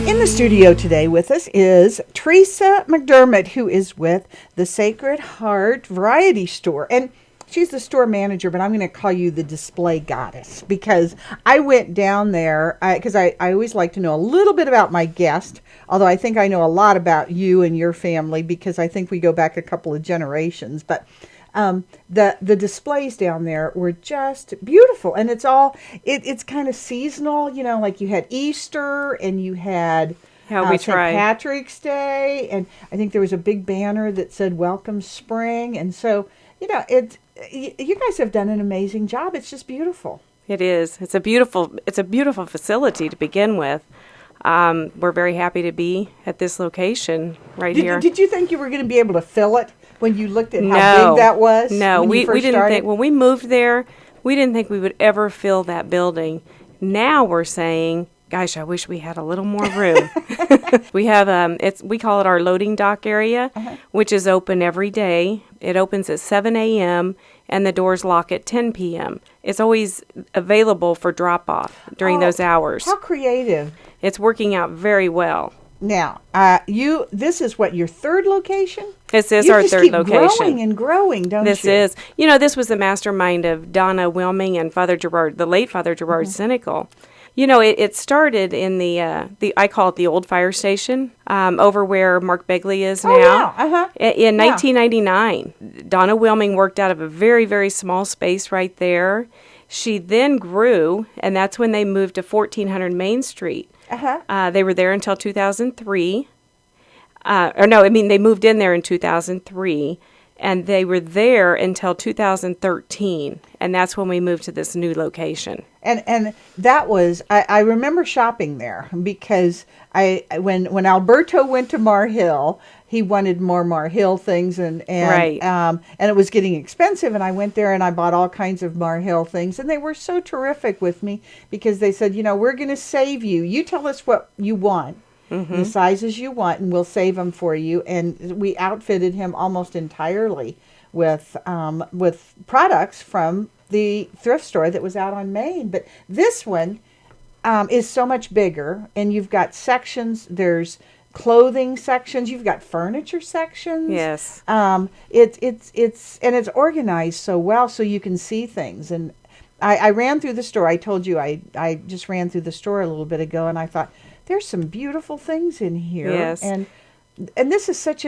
In the studio today with us is Theresa McDermed, who is with the Sacred Heart Variety Store. And she's the store manager, but I'm going to call you the display goddess because I went down there because I always like to know a little bit about my guest, although I think I know a lot about you and your family because I think we go back a couple of generations. But the displays down there were just beautiful, and it's kind of seasonal, like you had Easter and you had St. Patrick's Day, and I think there was a big banner that said "Welcome Spring," and so you guys have done an amazing job. It's just beautiful. It is. It's a beautiful facility to begin with. We're very happy to be at this location here. Did you think you were going to be able to fill it when you looked at how big that was? No, we didn't think. When we moved there, we didn't think we would ever fill that building. Now we're saying, gosh, I wish we had a little more room. We have we call it our loading dock area, which is open every day. It opens at 7 a.m. and the doors lock at 10 p.m. It's always available for drop-off during those hours. How creative. It's working out very well. Now, this is what, your third location? This is our third location. You just keep growing and growing, don't you? This is. This was the mastermind of Donna Wilming and the late Father Gerard Cynical. It started in I call it the old fire station, over where Mark Begley is now. In 1999, Donna Wilming worked out of a very, very small space right there. She then grew, and that's when they moved to 1400 Main Street. They were there until 2003. They moved in there in 2003. And they were there until 2013, and that's when we moved to this new location. And that was, I remember shopping there because when Alberto went to Mar Hill, he wanted more Mar Hill things, and it was getting expensive, and I went there and I bought all kinds of Mar Hill things, and they were so terrific with me because they said, we're going to save you. You tell us what you want. The sizes you want, and we'll save them for you. And we outfitted him almost entirely with products from the thrift store that was out on Main. But this one is so much bigger, and you've got sections. There's clothing sections. You've got furniture sections. Yes. It's organized so well, so you can see things. And I ran through the store. I told you I just ran through the store a little bit ago, and I thought, there's some beautiful things in here. Yes. And this is such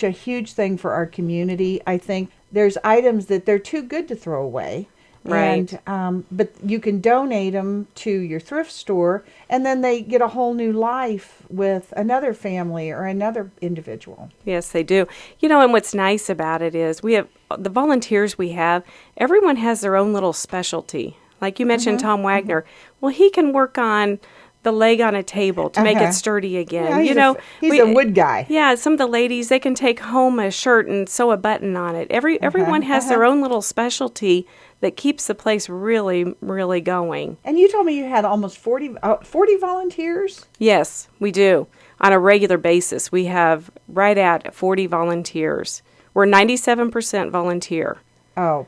a huge thing for our community. I think there's items that they're too good to throw away. Right. And but you can donate them to your thrift store, and then they get a whole new life with another family or another individual. Yes, they do. And what's nice about it is we have the volunteers we have. Everyone has their own little specialty. Like you mentioned, Tom Wagner. Well, he can work on the leg on a table to make it sturdy again. Yeah, he's a wood guy. Yeah, some of the ladies, they can take home a shirt and sew a button on it. Everyone has their own little specialty that keeps the place really, really going. And you told me you had almost 40 volunteers? Yes, we do. On a regular basis, we have right at 40 volunteers. We're 97% volunteer. Oh,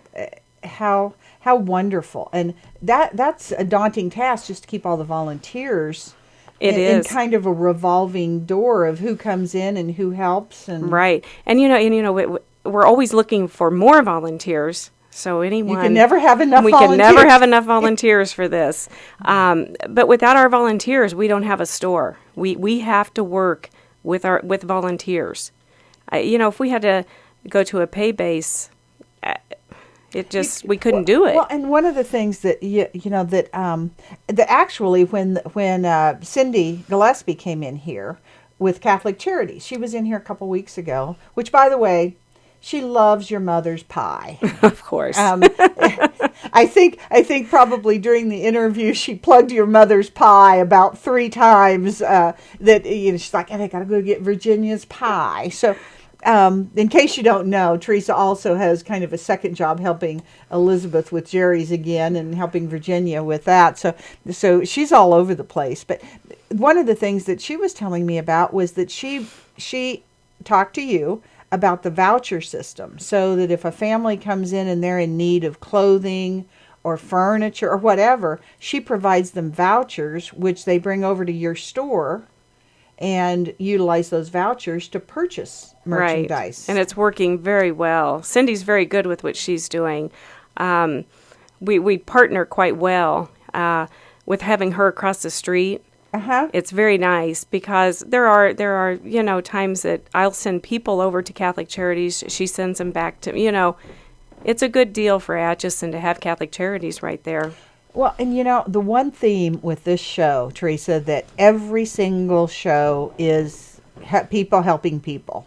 how wonderful. And that's a daunting task, just to keep all the volunteers in kind of a revolving door of who comes in and who helps. And right. And we're always looking for more volunteers. So you can never have enough volunteers. We can never have enough volunteers for this. But without our volunteers, we don't have a store. We have to work with volunteers. If we had to go to a pay base, we couldn't do it. Well, and one of the things that that actually when Cindy Gillespie came in here with Catholic Charities, she was in here a couple weeks ago. Which, by the way, she loves your mother's pie. Of course. I think probably during the interview she plugged your mother's pie about 3 times. She's like, I gotta go get Virginia's pie. So. In case you don't know, Theresa also has kind of a second job helping Elizabeth with Jerry's again and helping Virginia with that. So she's all over the place. But one of the things that she was telling me about was that she talked to you about the voucher system, so that if a family comes in and they're in need of clothing or furniture or whatever, she provides them vouchers, which they bring over to your store. Mm-hmm. and utilize those vouchers to purchase merchandise. Right. And it's working very well. Cindy's very good with what she's doing. We partner quite well with having her across the street. Uh-huh. It's very nice because there are times that I'll send people over to Catholic Charities. She sends them back to It's a good deal for Atchison to have Catholic Charities right there. Well, and the one theme with this show, Teresa, that every single show is people helping people.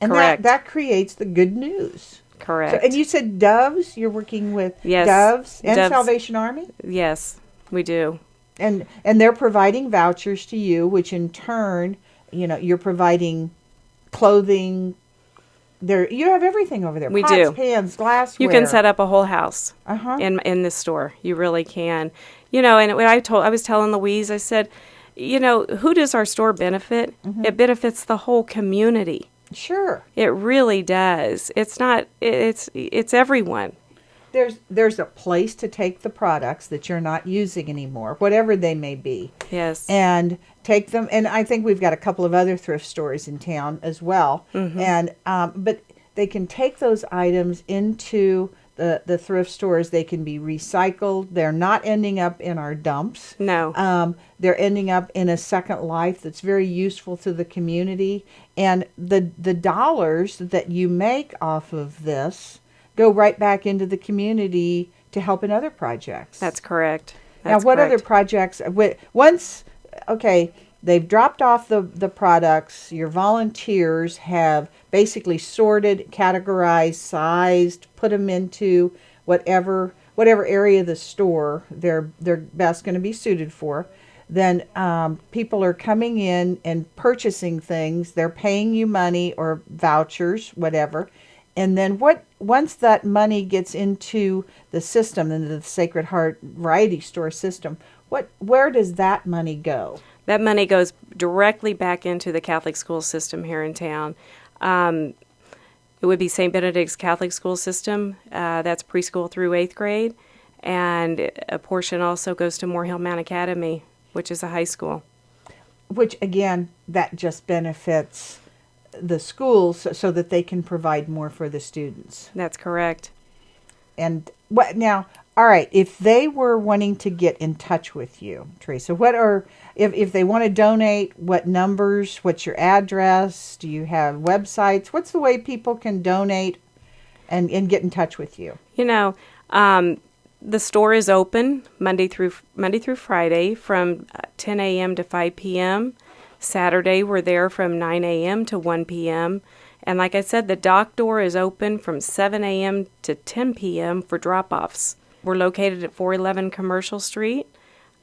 And Correct. that creates the good news. Correct. So, and you said Doves, you're working with Yes, Doves and Doves. Salvation Army? Yes, we do. And they're providing vouchers to you, which in turn, you're providing clothing. You have everything over there. We Pots, do. pans, glassware. You can set up a whole house Uh-huh. in this store. You really can. And when I was telling Louise, I said, who does our store benefit? Mm-hmm. It benefits the whole community. Sure. It really does. It's not. It's everyone. There's a place to take the products that you're not using anymore, whatever they may be. Yes. And take them. And I think we've got a couple of other thrift stores in town as well. Mm-hmm. And but they can take those items into the thrift stores. They can be recycled. They're not ending up in our dumps. No. They're ending up in a second life that's very useful to the community. And the dollars that you make off of this go right back into the community to help in other projects. That's correct. Now, what other projects? Once, okay, they've dropped off the products. Your volunteers have basically sorted, categorized, sized, put them into whatever area of the store they're best going to be suited for. Then people are coming in and purchasing things. They're paying you money or vouchers, whatever. And then once that money gets into the system, into the Sacred Heart Variety Store system, where does that money go? That money goes directly back into the Catholic school system here in town. It would be St. Benedict's Catholic school system. That's preschool through 8th grade. And a portion also goes to Moore Mount Academy, which is a high school. Which, again, that just benefits the schools so that they can provide more for the students. That's correct. And what now? All right, if they were wanting to get in touch with you, Teresa, if they want to donate, what numbers, what's your address? Do you have websites? What's the way people can donate and get in touch with you? The store is open Monday through Friday from 10 a.m. to 5 p.m. Saturday, we're there from 9 a.m. to 1 p.m. And like I said, the dock door is open from 7 a.m. to 10 p.m. for drop-offs. We're located at 411 Commercial Street,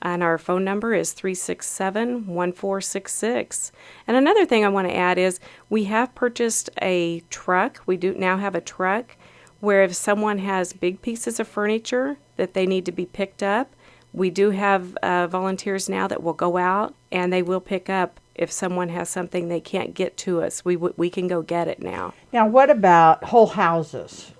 and our phone number is 367-1466. And another thing I want to add is we have purchased a truck. We do now have a truck where if someone has big pieces of furniture that they need to be picked up, we do have volunteers now that will go out and they will pick up if someone has something they can't get to us. We can go get it now. Now, what about whole houses?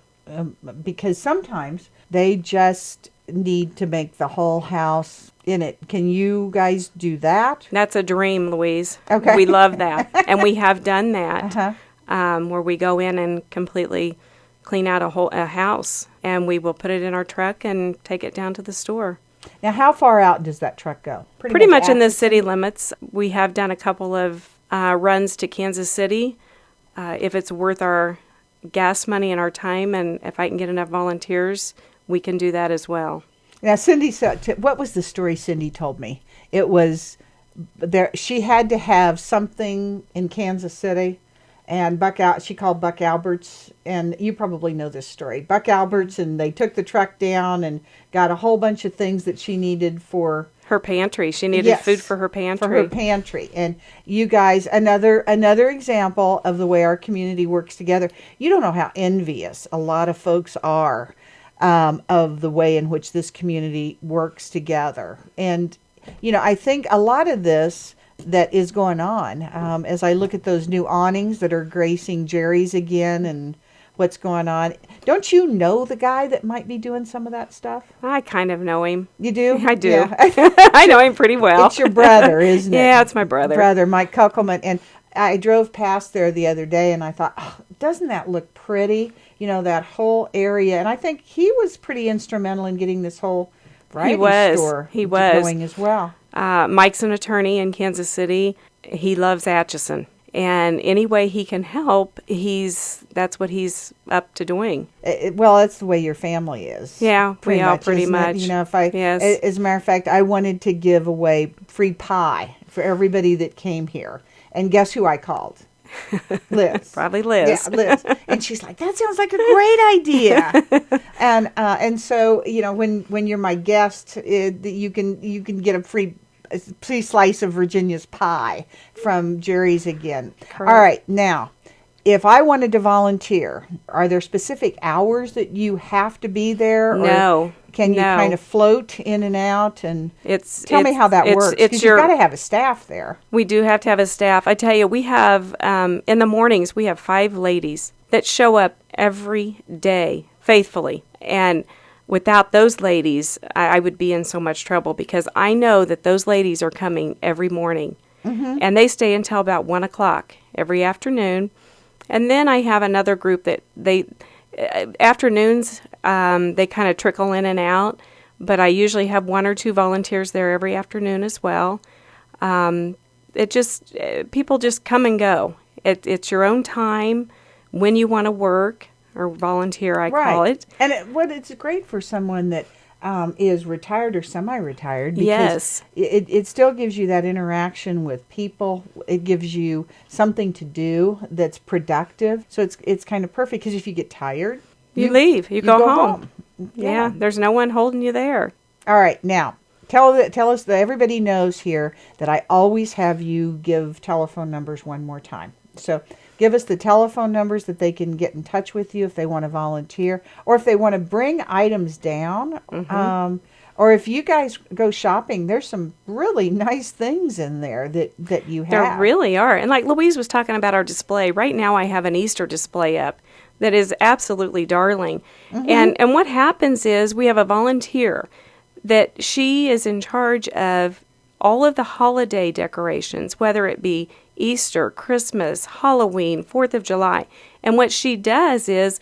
Because sometimes they just need to make the whole house in it. Can you guys do that? That's a dream, Louise. Okay. We love that. And we have done that, Uh-huh. where we go in and completely clean out a house, and we will put it in our truck and take it down to the store. Now, how far out does that truck go? Pretty much in the city limits. We have done a couple of runs to Kansas City. If it's worth our gas money and our time, and if I can get enough volunteers, we can do that as well. Now, Cindy said, what was the story Cindy told me? It was there. She had to have something in Kansas City, and she called Buck Alberts, and you probably know this story. Buck Alberts, and they took the truck down and got a whole bunch of things that she needed for her pantry. She needed food for her pantry. For her pantry. And you guys, another example of the way our community works together. You don't know how envious a lot of folks are of the way in which this community works together. And, I think a lot of this that is going on, as I look at those new awnings that are gracing Jerry's again, and what's going on. Don't you know the guy that might be doing some of that stuff? I kind of know him. You do? I do. Yeah. I know him pretty well. It's your brother, isn't it? Yeah, it's my brother. Mike Kuckelman. And I drove past there the other day, and I thought, oh, doesn't that look pretty? You know, that whole area. And I think he was pretty instrumental in getting this whole variety store going as well. Mike's an attorney in Kansas City. He loves Atchison. And any way he can help, that's what he's up to doing. Well, that's the way your family is. Yeah, we all pretty much. You know, yes. As a matter of fact, I wanted to give away free pie for everybody that came here. And guess who I called? Liz. Probably Liz. Yeah, Liz. And she's like, that sounds like a great idea. And so, you know, when you're my guest, you can get a free slice of Virginia's pie from Jerry's again. Correct. All right, now, if I wanted to volunteer, are there specific hours that you have to be there? No. Or can you kind of float in and out? And tell me how that works. Because you've got to have a staff there. We do have to have a staff. I tell you, we have, in the mornings, we have 5 ladies that show up every day faithfully. And without those ladies, I would be in so much trouble, because I know that those ladies are coming every morning. Mm-hmm. And they stay until about 1 o'clock every afternoon. And then I have another group that afternoons, they kind of trickle in and out. But I usually have 1 or 2 volunteers there every afternoon as well. People just come and go. It's your own time when you want to work or volunteer, I call it. And it's great for someone that is retired or semi-retired, because yes. it still gives you that interaction with people. It gives you something to do that's productive. So it's kind of perfect, because if you get tired, you leave. You go home. Yeah, there's no one holding you there. All right, now tell us that everybody knows here that I always have you give telephone numbers one more time. So give us the telephone numbers that they can get in touch with you if they want to volunteer, or if they want to bring items down. Mm-hmm. Or if you guys go shopping, there's some really nice things in there that you have. There really are. And like Louise was talking about our display, right now I have an Easter display up that is absolutely darling. Mm-hmm. And what happens is we have a volunteer that she is in charge of all of the holiday decorations, whether it be Easter, Christmas, Halloween, 4th of July. And what she does is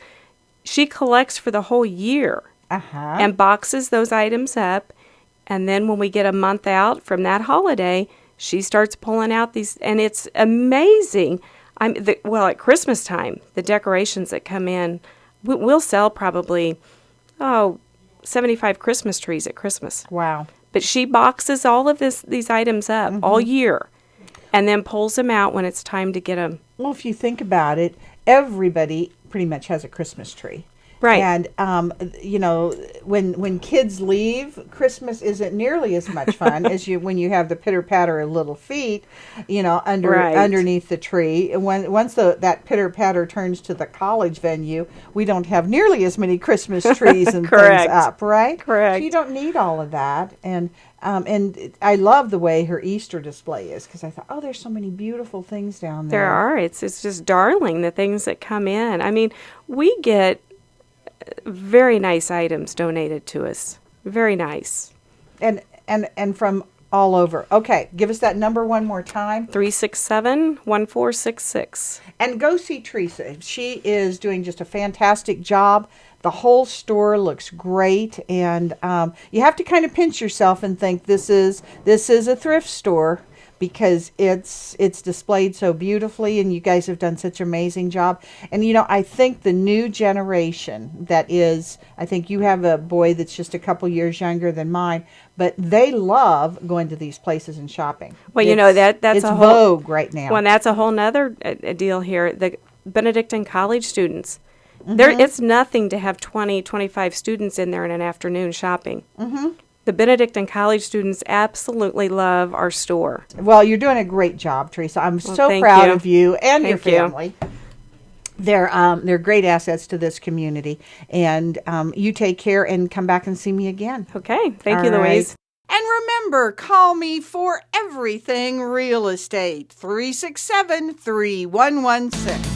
she collects for the whole year and boxes those items up. And then when we get a month out from that holiday, she starts pulling out these, and it's amazing. At Christmas time, the decorations that come in, we'll sell probably, 75 Christmas trees at Christmas. Wow. But she boxes all of these items up all year, and then pulls them out when it's time to get them. Well, if you think about it, everybody pretty much has a Christmas tree. Right. And, when kids leave, Christmas isn't nearly as much fun as when you have the pitter-patter of little feet, underneath the tree. And once that pitter-patter turns to the college venue, we don't have nearly as many Christmas trees and things up, right? Correct. So you don't need all of that. And I love the way her Easter display is, because I thought, there's so many beautiful things down there. There are. It's just darling, the things that come in. I mean, we get very nice items donated to us. Very nice. And from all over. Okay, give us that number one more time. 367-1466. And go see Theresa. She is doing just a fantastic job. The whole store looks great, and you have to kind of pinch yourself and think this is a thrift store, because it's displayed so beautifully, and you guys have done such an amazing job. And I think the new generation I think you have a boy that's just a couple years younger than mine, but they love going to these places and shopping. Well, that's a whole vogue right now. Well, and that's a whole nother deal here. The Benedictine college students. Mm-hmm. It's nothing to have 20, 25 students in there in an afternoon shopping. Mm-hmm. The Benedictine college students absolutely love our store. Well, you're doing a great job, Theresa. I'm so proud of you and your family. They're great assets to this community. And you take care and come back and see me again. Okay. Thank you, Louise. And remember, call me for everything real estate. 367-3116.